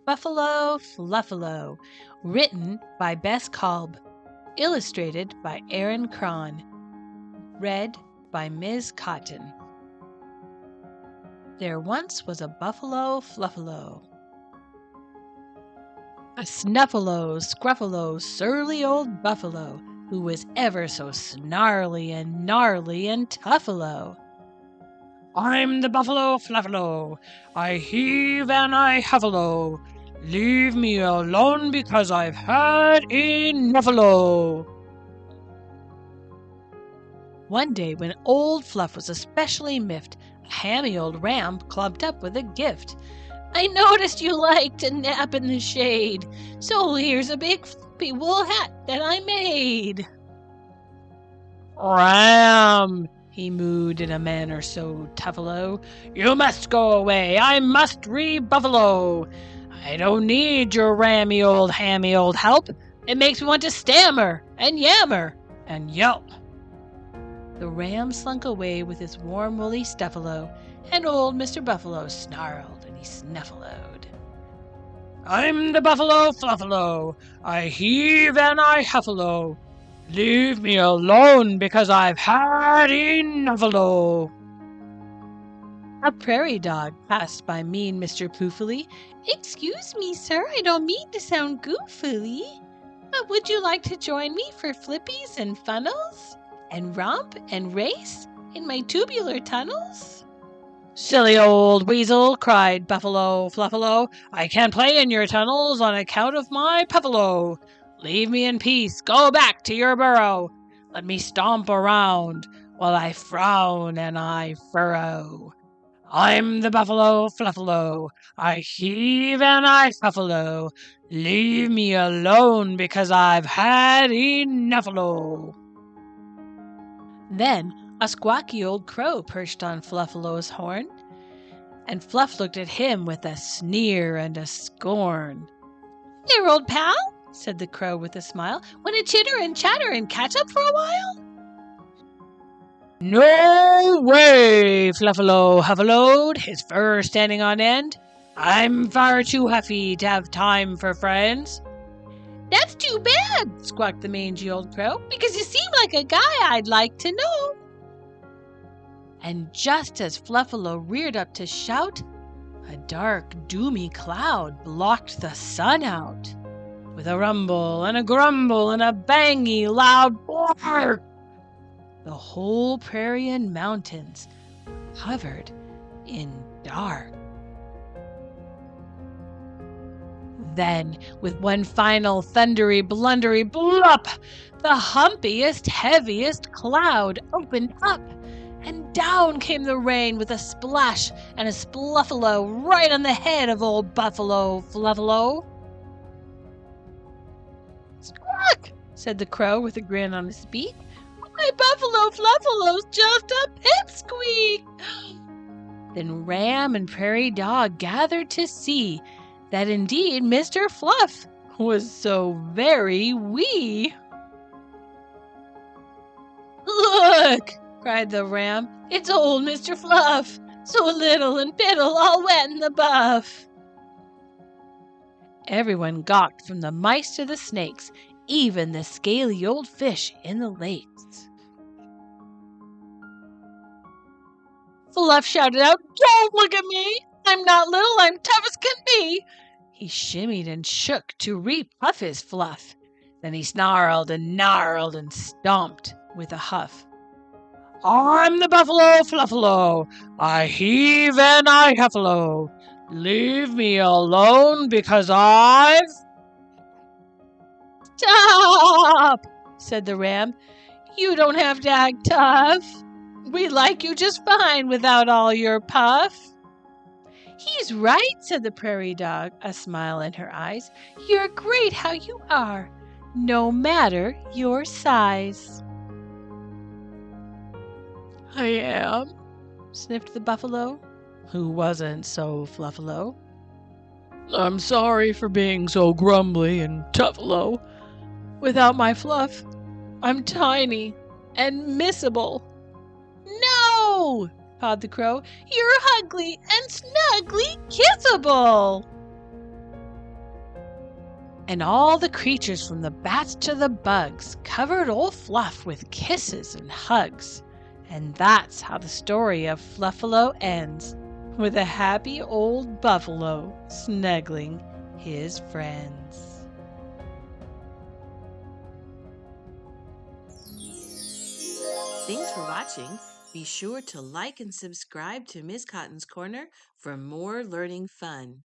Buffalo Fluffalo, written by Bess Kalb, illustrated by Erin Kraan, read by Ms. Cotton. There once was a Buffalo Fluffalo, a snuffalo, scruffalo, surly old buffalo, who was ever so snarly and gnarly and tuffalo. "I'm the Buffalo Fluffalo, I heave and I huffalo. Leave me alone because I've had enuffalo." One day when old Fluff was especially miffed, a hammy old ram clumped up with a gift. "I noticed you like to nap in the shade, so here's a big fluffy wool hat that I made." "Ram," he mooed in a manner so tuffalo, "you must go away, I must rebuffalo. I don't need your hammy old help. It makes me want to stammer and yammer and yelp." The ram slunk away with his warm woolly stuffalo, and old Mr. Buffalo snarled and he snuffaloed. "I'm the Buffalo Fluffalo, I heave and I huffalo. Leave me alone because I've had enuffalo." A prairie dog passed by mean Mr. Poofily. "Excuse me, sir, I don't mean to sound goofily, but would you like to join me for flippies and funnels, and romp and race in my tubular tunnels?" "Silly old weasel," cried Buffalo Fluffalo, "I can't play in your tunnels on account of my puffalo. Leave me in peace, go back to your burrow. Let me stomp around while I frown and I furrow. I'm the Buffalo Fluffalo, I heave and I huffalo. Leave me alone because I've had enuffalo." Then a squawky old crow perched on Fluffalo's horn, and Fluff looked at him with a sneer and a scorn. "There, old pal," said the crow with a smile, "wanna chitter and chatter and catch up for a while?" "No way!" Fluffalo huffaloed, his fur standing on end. "I'm far too huffy to have time for friends." "That's too bad," squawked the mangy old crow, "because you seem like a guy I'd like to know." And just as Fluffalo reared up to shout, a dark, doomy cloud blocked the sun out. With a rumble and a grumble and a bangy loud bark, the whole prairie and mountains covered in dark. Then, with one final thundery, blundery blup, the humpiest, heaviest cloud opened up, and down came the rain with a splash and a spluffalo right on the head of old Buffalo Fluffalo. "Squawk!" said the crow with a grin on his beak. "My Buffalo Fluffalo's just a pipsqueak." Then ram and prairie dog gathered to see that indeed Mr. Fluff was so very wee. "Look!" cried the ram, "it's old Mr. Fluff, so little and piddle, all wet in the buff." Everyone gawked, from the mice to the snakes, even the scaly old fish in the lakes. Fluff shouted out, "Don't look at me! I'm not little, I'm tough as can be." He shimmied and shook to repuff his fluff. Then he snarled and gnarled and stomped with a huff. "I'm the Buffalo Fluffalo, I heave and I huffalo. Leave me alone because I've—" "Stop!" said the ram. "You don't have to act tough. We like you just fine without all your puff." "He's right," said the prairie dog, a smile in her eyes. "You're great how you are, no matter your size." "I am," sniffed the buffalo, who wasn't so fluffalo. "I'm sorry for being so grumbly and tuffalo. Without my fluff, I'm tiny and missable." "No!" pawed the crow. "You're ugly and snuggly kissable." And all the creatures from the bats to the bugs covered old Fluff with kisses and hugs. And that's how the story of Fluffalo ends, with a happy old buffalo snuggling his friends. Thanks for watching. Be sure to like and subscribe to Miss Cotton's Corner for more learning fun.